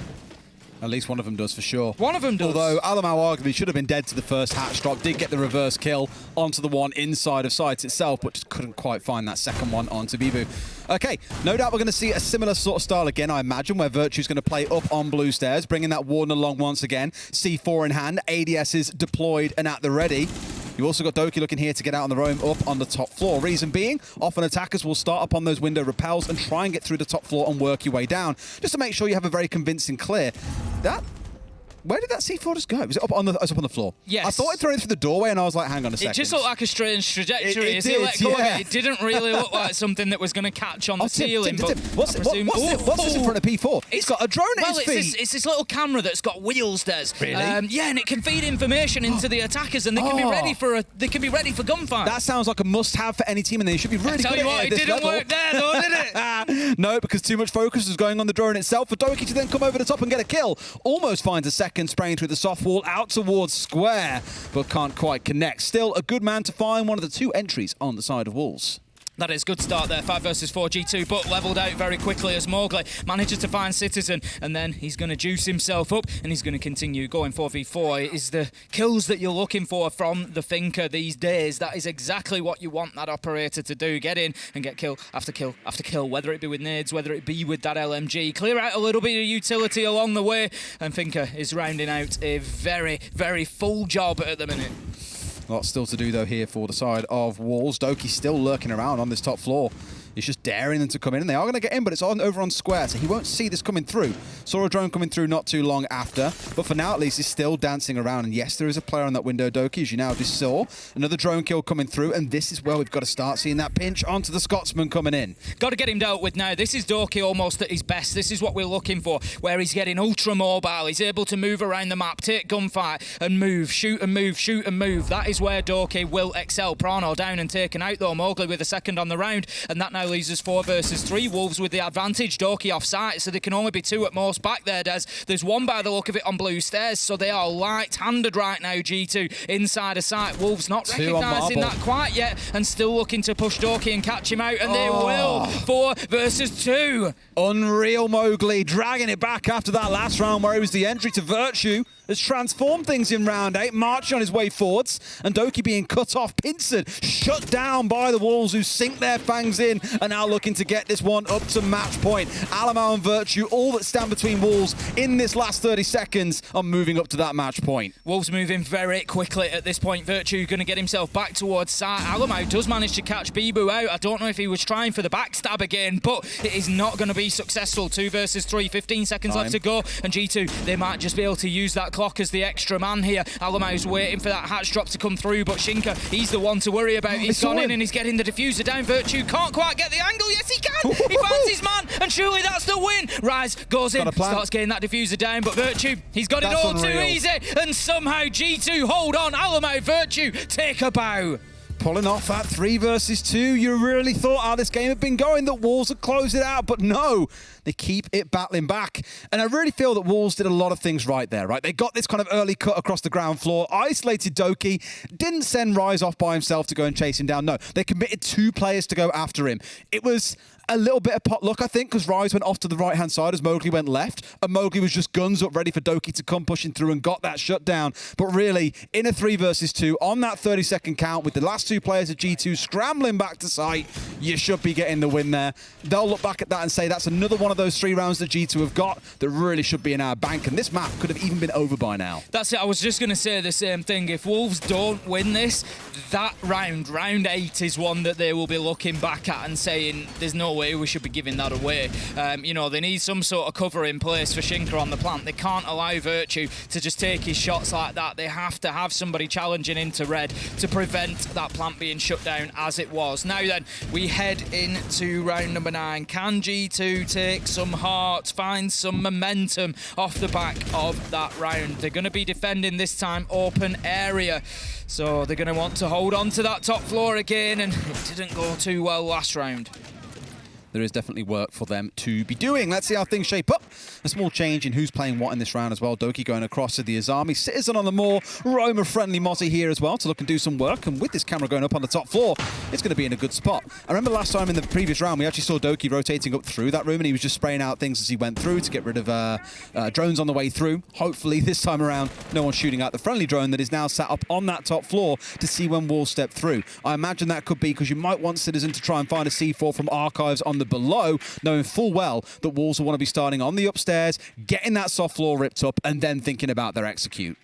At least one of them does, for sure. One of them does. Although Alamau arguably should have been dead to the first hatch drop, did get the reverse kill onto the one inside of site itself, but just couldn't quite find that second one onto Bibu. Okay, no doubt we're going to see a similar sort of style again, I imagine, where Virtue's going to play up on blue stairs, bringing that warden along once again. C4 in hand, ADS is deployed and at the ready. You've also got Doki looking here to get out on their own up on the top floor. Reason being, often attackers will start up on those window rappels and try and get through the top floor and work your way down, just to make sure you have a very convincing clear. Where did that C4 just go? Was it up on the floor? Yes. I thought it threw it through the doorway and I was like, hang on a second. It just looked like a strange trajectory. It did, let go of it. It didn't really look like something that was going to catch on the ceiling. What's this in front of P4? It's got a drone at his feet. It's this little camera that's got wheels, Des. Really? Yeah, and it can feed information into the attackers and they can be ready for gunfight. That sounds like a must-have for any team and they should be really good at it. Tell you what, it didn't work there though, did it? No, because too much focus is going on the drone itself. For Doki to then come over the top and get a kill. Almost finds a second, spraying through the soft wall out towards square, but can't quite connect. Still a good man to find, one of the two entries on the side of Wolves. That is good start there, 5 versus 4 G2, but levelled out very quickly as Mowgli manages to find Citizen, and then he's going to juice himself up, and he's going to continue going 4v4. It is the kills that you're looking for from the Thinker these days. That is exactly what you want that operator to do. Get in and get kill after kill after kill, whether it be with nades, whether it be with that LMG. Clear out a little bit of utility along the way, and Thinker is rounding out a very, very full job at the minute. Lots still to do, though, here for the side of Wolves. Doki still lurking around on this top floor. He's just daring them to come in, and they are going to get in, but it's over on square, so he won't see this coming through. Saw a drone coming through not too long after, but for now, at least, he's still dancing around. And yes, there is a player on that window, Doki, as you now just saw. Another drone kill coming through, and this is where we've got to start seeing that pinch onto the Scotsman coming in. Got to get him dealt with now. This is Doki almost at his best. This is what we're looking for, where he's getting ultra mobile. He's able to move around the map, take gunfight, and move, shoot and move, shoot and move. That is where Doki will excel. Prano down and taken out, though. Mowgli with a second on the round, and that now leaves us 4 versus 3. Wolves with the advantage. Doki off site, so there can only be 2 at most back there, Des. There's 1 by the look of it on blue stairs, so they are light-handed right now, G2, inside of sight. Wolves not recognising that quite yet, and still looking to push Doki and catch him out, and they will. 4 versus 2. Unreal Mowgli, dragging it back after that last round where he was the entry to Virtu. has transformed things in round 8, marching on his way forwards, and Doki being cut off, pincered, shut down by the Wolves, who sink their fangs in, and now looking to get this one up to match point. Alamo and Virtu, all that stand between Wolves in this last 30 seconds, are moving up to that match point. Wolves moving very quickly at this point. Virtu going to get himself back towards side. Alamo does manage to catch Bibu out. I don't know if he was trying for the backstab again, but it is not going to be successful. 2 versus 3, 15 seconds left to go, and G2, they might just be able to use that clock as the extra man here. Alamo's waiting for that hatch drop to come through, but Shinka, he's the one to worry about. He's gone in and he's getting the diffuser down. Virtu can't quite get the angle. Yes, he can. He finds his man, and surely that's the win. Rise goes in, starts getting that diffuser down, but Virtu, he's got it all too easy, and somehow G2 hold on. Alamo, Virtu, take a bow. Pulling off that 3 versus 2. You really thought how this game had been going, that Wolves would close it out, but no, they keep it battling back. And I really feel that Wolves did a lot of things right there, right? They got this kind of early cut across the ground floor, isolated Doki, didn't send Rise off by himself to go and chase him down. No, they committed 2 players to go after him. It was a little bit of pot luck, I think, because Rise went off to the right-hand side as Mowgli went left, and Mowgli was just guns up ready for Doki to come pushing through and got that shutdown. But really, in a 3 versus 2, on that 30-second count, with the last 2 players of G2 scrambling back to site, you should be getting the win there. They'll look back at that and say that's another one of those 3 rounds that G2 have got that really should be in our bank, and this map could have even been over by now. That's it. I was just going to say the same thing. If Wolves don't win this, that round 8 is one that they will be looking back at and saying there's no way we should be giving that away. You know, they need some sort of cover in place for Shinka on the plant. They can't allow Virtu to just take his shots like that. They have to have somebody challenging into red to prevent that plant being shut down as it was. Now then, we head into round number 9. Can G2 take some heart, find some momentum off the back of that round? They're going to be defending this time open area, so they're going to want to hold on to that top floor again, and it didn't go too well last round. There is definitely work for them to be doing. Let's see how things shape up. A small change in who's playing what in this round as well. Doki going across to the Azami. Citizen on the more Roma-friendly Mozzie here as well to look and do some work. And with this camera going up on the top floor, it's going to be in a good spot. I remember last time in the previous round, we actually saw Doki rotating up through that room, and he was just spraying out things as he went through to get rid of drones on the way through. Hopefully this time around, no one's shooting out the friendly drone that is now sat up on that top floor to see when Wolves step through. I imagine that could be because you might want Citizen to try and find a C4 from archives on the below, knowing full well that Wolves will want to be starting on the upstairs, getting that soft floor ripped up, and then thinking about their execute.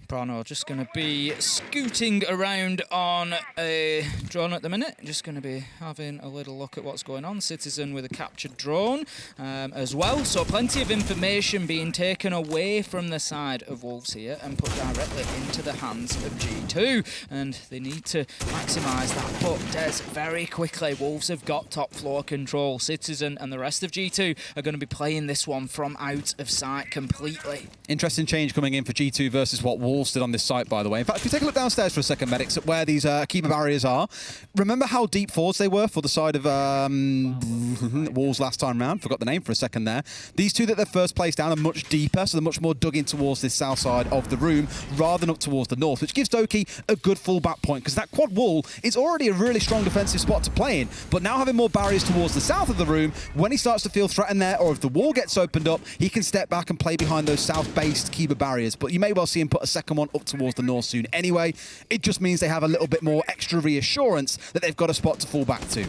Prano just going to be scooting around on a drone at the minute. Just going to be having a little look at what's going on. Citizen with a captured drone as well. So plenty of information being taken away from the side of Wolves here and put directly into the hands of G2. And they need to maximise that. But Des, very quickly, Wolves have got top floor control. Citizen and the rest of G2 are going to be playing this one from out of sight completely. Interesting change coming in for G2 versus what Wolves did on this site, by the way. In fact, if you take a look downstairs for a second, Medics, at where these keeper barriers are, remember how deep forwards they were for the side of Wolves last time round? Forgot the name for a second there. These two that they're first placed down are much deeper, so they're much more dug in towards this south side of the room rather than up towards the north, which gives Doki a good full back point, because that quad wall is already a really strong defensive spot to play in, but now having more barriers towards the south of the room, when he starts to feel threatened there, or if the wall gets opened up, he can step back and play behind those south-based keeper barriers. But you may well see him put a second one up towards the north soon anyway. It just means they have a little bit more extra reassurance that they've got a spot to fall back to.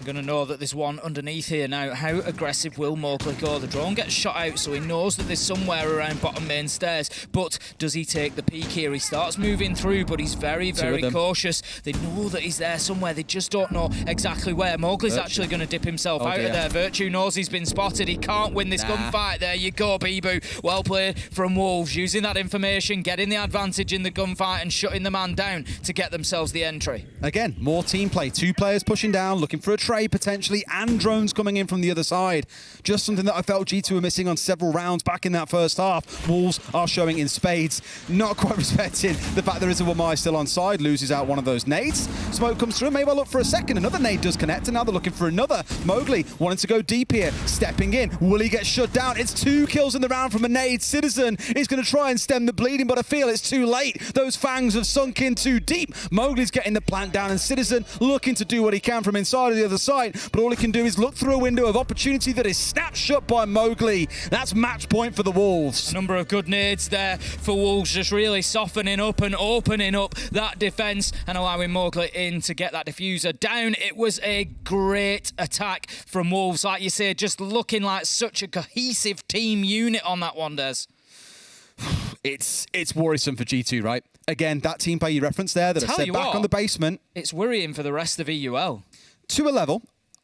Going to know that there's one underneath here now. How aggressive will Mowgli go? The drone gets shot out, so he knows that there's somewhere around bottom main stairs, but does he take the peek here? He starts moving through, but he's very, very cautious. They know that he's there somewhere, they just don't know exactly where. Mowgli's actually going to dip himself out of there. Virtu knows he's been spotted. He can't win this gunfight. There you go, Bibu. Well played from Wolves, using that information, getting the advantage in the gunfight and shutting the man down to get themselves the entry. Again, more team play. 2 players pushing down, looking for a trade potentially, and drones coming in from the other side. Just something that I felt G2 were missing on several rounds back in that first half. Wolves are showing in spades. Not quite respecting the fact there is a Wamai still on side, loses out one of those nades. Smoke comes through, may well look for a second. Another nade does connect, and now they're looking for another. Mowgli wanting to go deep here, stepping in. Will he get shut down? It's 2 kills in the round from a nade. Citizen is going to try and stem the bleeding, but I feel it's too late. Those fangs have sunk in too deep. Mowgli's getting the plant down, and Citizen looking to do what he can from inside of the other the site, but all he can do is look through a window of opportunity that is snapped shut by Mowgli. That's match point for the Wolves. A number of good nades there for Wolves, just really softening up and opening up that defence and allowing Mowgli in to get that diffuser down. It was a great attack from Wolves, like you say, just looking like such a cohesive team unit on that one, Des. It's worrisome for G2, right? Again, that team play you referenced there that have set back on the basement. It's worrying for the rest of EUL. To a level.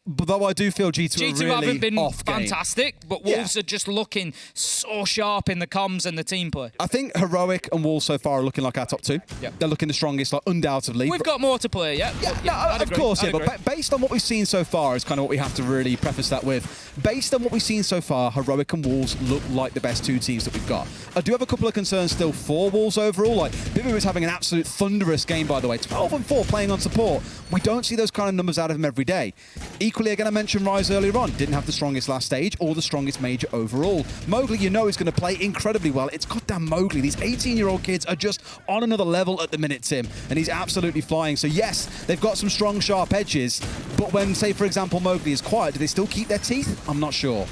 But though I do feel G2 are really haven't been off fantastic, but Wolves are just looking so sharp in the comms and the team play. I think Heroic and Wolves so far are looking like our top two. Yep. They're looking the strongest, like undoubtedly. We've got more to play, yeah. Of course, but based on what we've seen so far is kind of what we have to really preface that with. Based on what we've seen so far, Heroic and Wolves look like the best two teams that we've got. I do have a couple of concerns still for Wolves overall. Like, Bibu is having an absolute thunderous game, by the way. 12-4 playing on support. We don't see those kind of numbers out of him every day. Equally, again, I mentioned Rise earlier on. Didn't have the strongest last stage or the strongest major overall. Mowgli, you know, is going to play incredibly well. It's goddamn Mowgli. These 18-year-old kids are just on another level at the minute, Tim, and he's absolutely flying. So yes, they've got some strong, sharp edges, but when, say, for example, Mowgli is quiet, do they still keep their teeth? I'm not sure.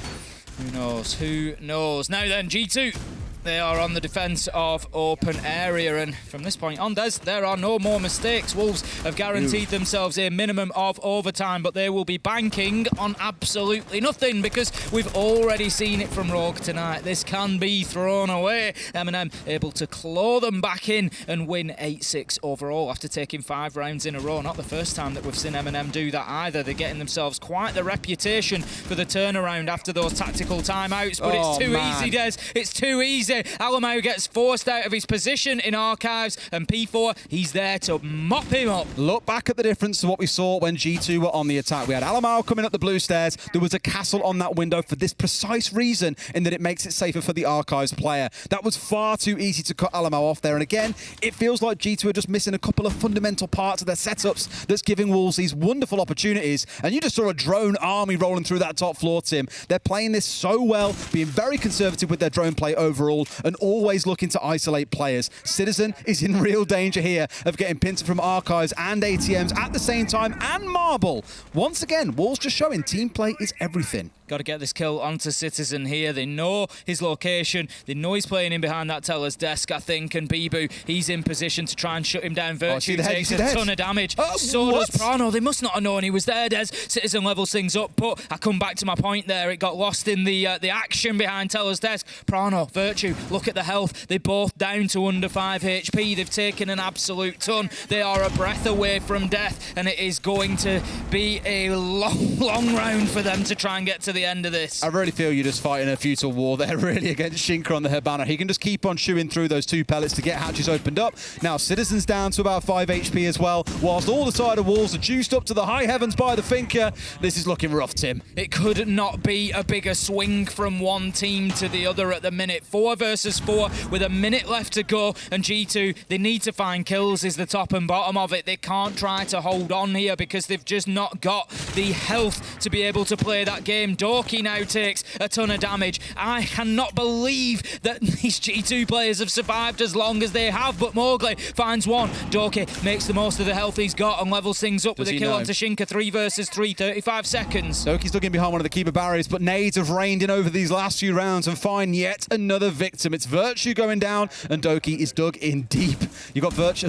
Who knows? Who knows? Now then, G2. They are on the defence of open area, and from this point on, there are no more mistakes. Wolves have guaranteed themselves a minimum of overtime, but they will be banking on absolutely nothing because we've already seen it from Rogue tonight. This can be thrown away. M&M able to claw them back in and win 8-6 overall after taking 5 rounds in a row. Not the first time that we've seen M&M do that either. They're getting themselves quite the reputation for the turnaround after those tactical timeouts, but it's too easy, Des. It's too easy. Alamau gets forced out of his position in Archives, and P4, he's there to mop him up. Look back at the difference to what we saw when G2 were on the attack. We had Alamau coming up the blue stairs. There was a castle on that window for this precise reason, in that it makes it safer for the Archives player. That was far too easy to cut Alamau off there. And again, it feels like G2 are just missing a couple of fundamental parts of their setups that's giving Wolves these wonderful opportunities. And you just saw a drone army rolling through that top floor, Tim. They're playing this so well, being very conservative with their drone play overall, and always looking to isolate players. Citizen is in real danger here of getting pincered from Archives and ATMs at the same time, and Marble. Once again, Wolves just showing team play is everything. Got to get this kill onto Citizen here. They know his location. They know he's playing in behind that teller's desk, I think. And Bibu, he's in position to try and shut him down. Virtu takes a ton of damage. So does Prano. They must not have known he was there, Des. Citizen levels things up. But I come back to my point there. It got lost in the action behind teller's desk. Prano, Virtu, look at the health. They're both down to under 5 HP. They've taken an absolute ton. They are a breath away from death. And it is going to be a long round for them to try and get to the end of this. I really feel you're just fighting a futile war there, really, against Shinka on the Hibana. He can just keep on chewing through those 2 pellets to get hatches opened up. Now, Citizen's down to about 5 HP as well, whilst all the side of Wolves are juiced up to the high heavens by the Finker. This is looking rough, Tim. It could not be a bigger swing from one team to the other at the minute. 4 versus 4 with a minute left to go, and G2, they need to find kills is the top and bottom of it. They can't try to hold on here because they've just not got the health to be able to play that game. Doki now takes a ton of damage. I cannot believe that these G2 players have survived as long as they have, but Mowgli finds one. Doki makes the most of the health he's got and levels things up with a kill onto Shinka. 3 versus 3, 35 seconds. Doki's looking behind one of the keeper barriers, but nades have rained in over these last few rounds and find yet another victim. It's Virtu going down, and Doki is dug in deep. You've got Virtu,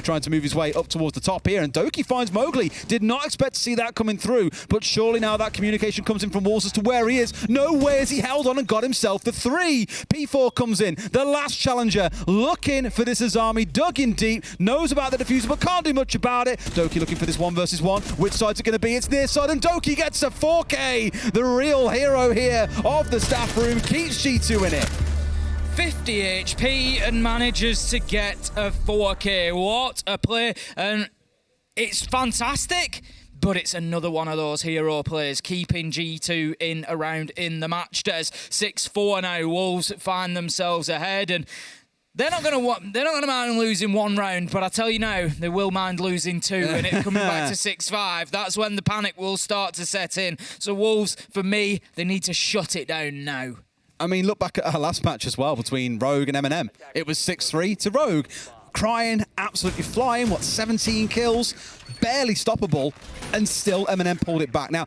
trying to move his way up towards the top here, and Doki finds Mowgli. Did not expect to see that coming through, but surely now that communication comes in from Wolves as to where he is. No way has he held on and got himself the 3. P4 comes in, the last challenger, looking for this Azami, dug in deep, knows about the diffuser, but can't do much about it. Doki looking for this 1 versus 1. Which side's it going to be? It's near side, and Doki gets a 4K. The real hero here of the staff room keeps G2 in it. 50 HP and manages to get a 4K. What a play, and it's fantastic. But it's another one of those hero plays, keeping G2 in the match. Des 6-4 now. Wolves find themselves ahead, and they're not going to mind losing 1 round. But I tell you now, they will mind losing 2, and it coming back to 6-5. That's when the panic will start to set in. So Wolves, for me, they need to shut it down now. I mean, look back at our last match as well between Rogue and M&M. It was 6-3 to Rogue. crying, absolutely flying, what, 17 kills? Barely stoppable, and still M&M pulled it back. Now,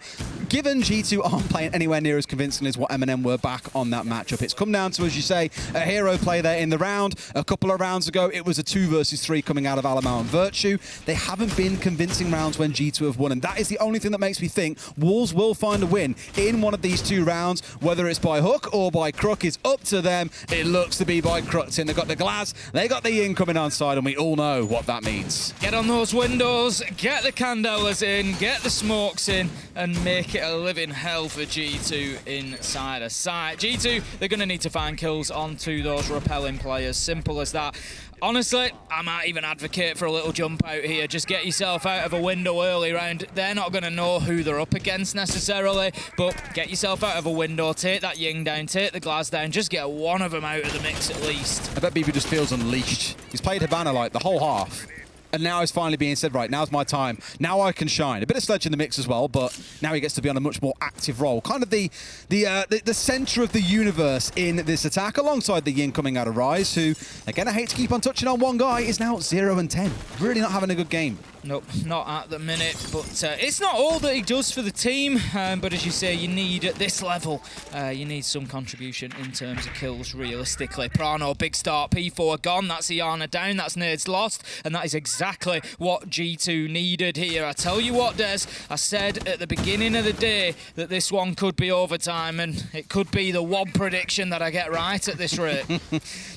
given G2 aren't playing anywhere near as convincing as what M&M were back on that matchup, it's come down to, as you say, a hero play there in the round. A couple of rounds ago, it was a 2 versus 3 coming out of Alamau and Virtu. They haven't been convincing rounds when G2 have won, and that is the only thing that makes me think Wolves will find a win in one of these 2 rounds. Whether it's by hook or by crook is up to them. It looks to be by crook. They've got the glass, they got the yin coming on side, and we all know what that means. Get on those windows, get the candelas in, get the smokes in, and make it a living hell for G2 inside a site. G2, they're going to need to find kills onto those repelling players. Simple as that. Honestly, I might even advocate for a little jump out here. Just get yourself out of a window early round. They're not going to know who they're up against necessarily, but get yourself out of a window, take that Ying down, take the glass down, just get one of them out of the mix at least. I bet BB just feels unleashed. He's played Habana like the whole half. And now he's finally being said, right, now's my time. Now I can shine. A bit of Sledge in the mix as well, but now he gets to be on a much more active role. Kind of the center of the universe in this attack, alongside the Yin coming out of Rise, who, again, I hate to keep on touching on one guy, is now 0-10. Really not having a good game. Nope, not at the minute, but it's not all that he does for the team, but as you say, you need, at this level, you need some contribution in terms of kills, realistically. Prano, big start, P4 gone, that's Iana down, that's Nerds lost, and that is exactly what G2 needed here. I tell you what, Des, I said at the beginning of the day that this one could be overtime, and it could be the one prediction that I get right at this rate.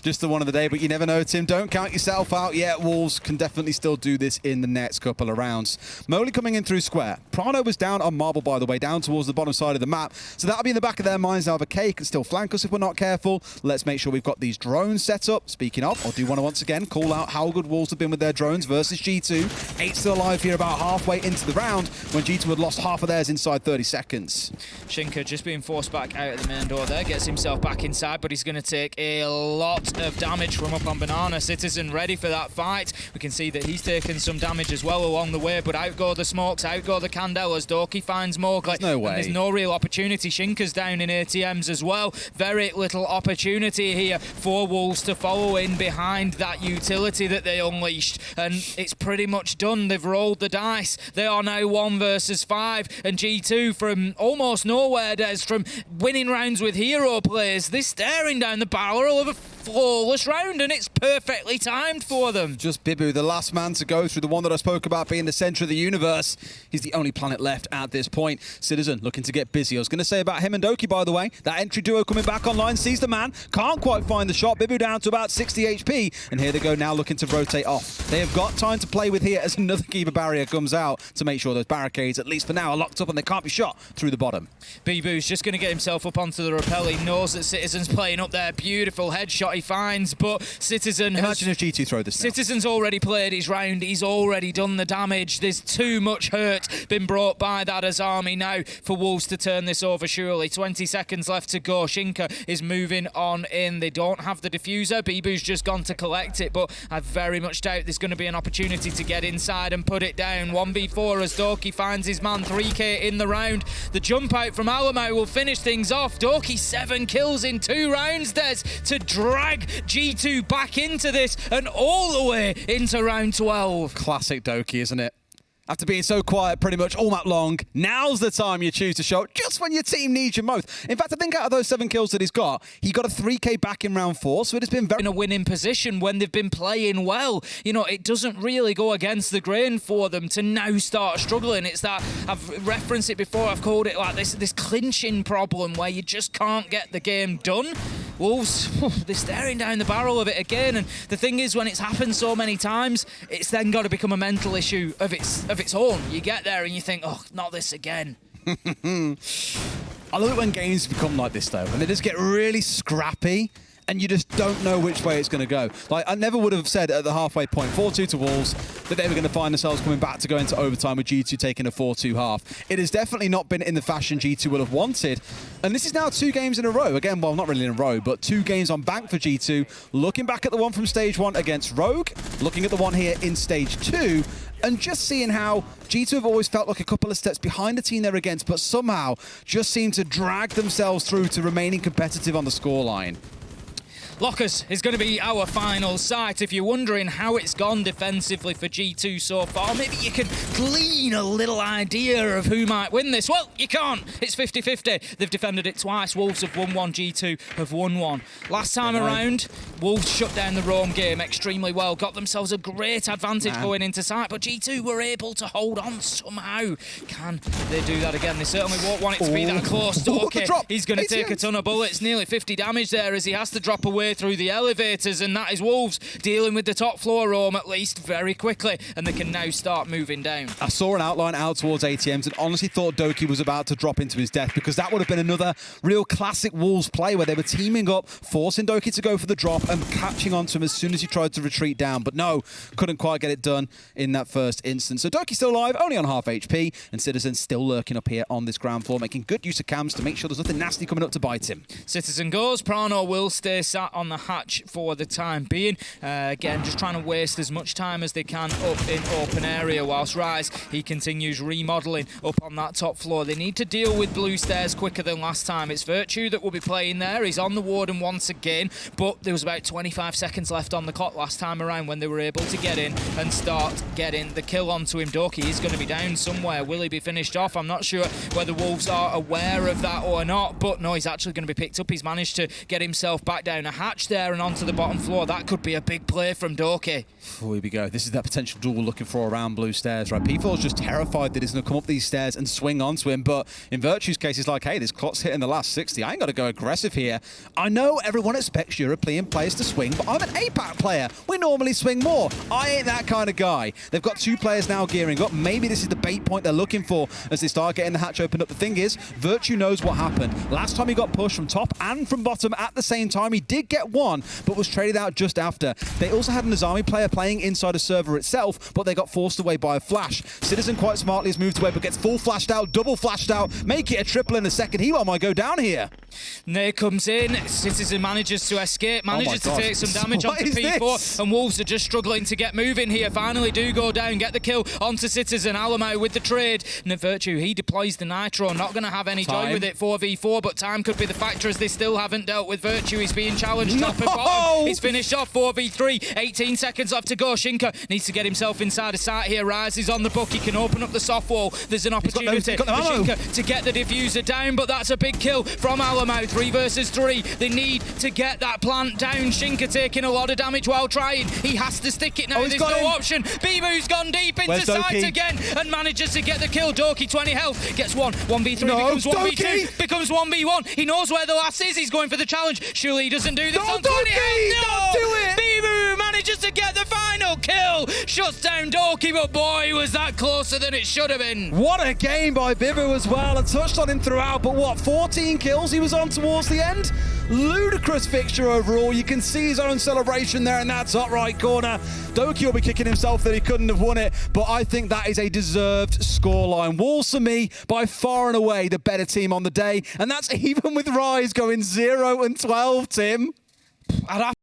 Just the one of the day, but you never know, Tim. Don't count yourself out yet. Wolves can definitely still do this in the next couple of rounds. Moley coming in through square. Prano was down on marble, by the way, down towards the bottom side of the map. So that'll be in the back of their minds now. The K can still flank us if we're not careful. Let's make sure we've got these drones set up. Speaking of, I do want to once again call out how good Wolves have been with their drones versus G2. 8 still alive here about halfway into the round when G2 had lost half of theirs inside 30 seconds. Shinka just being forced back out of the main door there, gets himself back inside, but he's going to take a lot of damage from up on Banana. Citizen ready for that fight. We can see that he's taken some damage as well along the way, but out go the smokes, out go the candelas. Doki finds Mowgli. No way. And there's no real opportunity. Shinka's down in ATMs as well. Very little opportunity here for Wolves to follow in behind that utility that they unleashed. And it's pretty much done. They've rolled the dice. They are now 1 versus 5. And G2 from almost nowhere, Des, from winning rounds with hero plays, they're staring down the barrel of a flawless round, and it's perfectly timed for them. Just Bibu, the last man to go through, the one that I spoke about being the center of the universe. He's the only planet left at this point. Citizen looking to get busy. I was going to say about him and Doki, by the way, that entry duo coming back online, sees the man, can't quite find the shot. Bibu down to about 60 HP, and here they go now looking to rotate off. They have got time to play with here as another keeper barrier comes out to make sure those barricades, at least for now, are locked up and they can't be shot through the bottom. Bibu's just going to get himself up onto the rappel. He knows that Citizen's playing up there. Beautiful headshot he finds, but Citizen Imagine if G2 throw this now. Citizen's already played his round. He's already done the damage. There's too much hurt been brought by that as army now for Wolves to turn this over, surely. 20 seconds left to go. Shinka is moving on in. They don't have the diffuser. Bibu's just gone to collect it, but I very much doubt there's going to be an opportunity to get inside and put it down. 1v4 as Doki finds his man. 3k in the round. The jump out from Alamo will finish things off. Doki 7 kills in 2 rounds, Des, to drag G2 back into this and all the way into round 12. Classic Doki, isn't it? After being so quiet pretty much all map long, now's the time you choose to show just when your team needs you most. In fact, I think out of those 7 kills that he's got, he got a 3k back in round 4, so it has been very... in a winning position when they've been playing well. You know, it doesn't really go against the grain for them to now start struggling. It's that, I've referenced it before, I've called it like this clinching problem where you just can't get the game done. Wolves, they're staring down the barrel of it again, and the thing is, when it's happened so many times, it's then got to become a mental issue of its own. You get there and you think, oh, not this again. I love it when games become like this, though, and they just get really scrappy, and you just don't know which way it's going to go. Like, I never would have said at the halfway point, 4-2 to Wolves, that they were going to find themselves coming back to go into overtime with G2 taking a 4-2 half. It has definitely not been in the fashion G2 will have wanted. And this is now 2 games in a row. Again, well, not really in a row, but 2 games on bank for G2. Looking back at the one from stage 1 against Rogue, looking at the one here in stage 2, and just seeing how G2 have always felt like a couple of steps behind the team they're against, but somehow just seem to drag themselves through to remaining competitive on the scoreline. Lockers is going to be our final sight. If you're wondering how it's gone defensively for G2 so far, maybe you can glean a little idea of who might win this. Well, you can't. It's 50-50. They've defended it twice. Wolves have won one, G2 have won one. Last time around, Wolves shut down the roam game extremely well, got themselves a great advantage going into site, but G2 were able to hold on somehow. Can they do that again? They certainly won't want it to be that close. Doki, he's going to take a ton of bullets, nearly 50 damage there as he has to drop away through the elevators, and that is Wolves dealing with the top floor roam at least very quickly, and they can now start moving down. I saw an outline out towards ATMs and honestly thought Doki was about to drop into his death, because that would have been another real classic Wolves play where they were teaming up, forcing Doki to go for the drop and catching onto him as soon as he tried to retreat down. But no, couldn't quite get it done in that first instance. So Doki's still alive, only on half HP, and Citizen still lurking up here on this ground floor, making good use of cams to make sure there's nothing nasty coming up to bite him. Citizen goes. Prano will stay sat on the hatch for the time being. Again, just trying to waste as much time as they can up in open area, whilst Rise, he continues remodelling up on that top floor. They need to deal with blue stairs quicker than last time. It's Virtu that will be playing there. He's on the warden once again, but there was about 25 seconds left on the clock last time around when they were able to get in and start getting the kill onto him. Doki is going to be down somewhere. Will he be finished off? I'm not sure whether Wolves are aware of that or not, but no, he's actually going to be picked up. He's managed to get himself back down a hatch there and onto the bottom floor. That could be a big play from Doki. Oh, here we go. This is that potential duel we're looking for around blue stairs, right? P4's just terrified that he's going to come up these stairs and swing onto him, but in Virtue's case, he's like, hey, this clock's hitting the last 60. I ain't got to go aggressive here. I know everyone expects European players to swing, but I'm an APAC player. We normally swing more. I ain't that kind of guy. They've got two players now gearing up. Maybe this is the bait point they're looking for as they start getting the hatch opened up. The thing is, Virtue knows what happened. Last time he got pushed from top and from bottom at the same time. He did get one, but was traded out just after. They also had an Azami player playing inside a server itself, but they got forced away by a flash. Citizen quite smartly has moved away, but gets full flashed out, double flashed out, make it a triple in a second. He might go down here. Nair comes in, Citizen manages to escape, manages to take some damage onto P4, and Wolves are just struggling to get moving here. Finally do go down, get the kill onto Citizen. Alamo with the trade. And Virtue, he deploys the Nitro, not going to have any joy with it, 4v4, but time could be the factor as they still haven't dealt with Virtue. He's being challenged top and bottom. He's finished off 4v3, 18 seconds left to go. Shinka needs to get himself inside a site here. Rise is on the book, he can open up the soft wall. There's an opportunity for Shinka to get the diffuser down, but that's a big kill from Alamo. 3 versus 3. They need to get that plant down. Shinka taking a lot of damage while trying. He has to stick it now. There's no option. Bimu's gone deep into sight again and manages to get the kill. Doki 20 health. Gets one. 1v3 becomes 1v2. Becomes 1v1. He knows where the last is. He's going for the challenge. Surely he doesn't do this on 20 health. No! Don't do it! Bimu manages to get the final kill. Shuts down Doki, but boy, was that closer than it should have been. What a game by Bimu as well. I touched on him throughout, but what, 14 kills he was on towards the end? Ludicrous fixture overall. You can see his own celebration there in that top right corner. Doki will be kicking himself that he couldn't have won it, but I think that is a deserved scoreline. Wolves, for me, by far and away the better team on the day, and that's even with Rise going 0-12, Tim. I'd have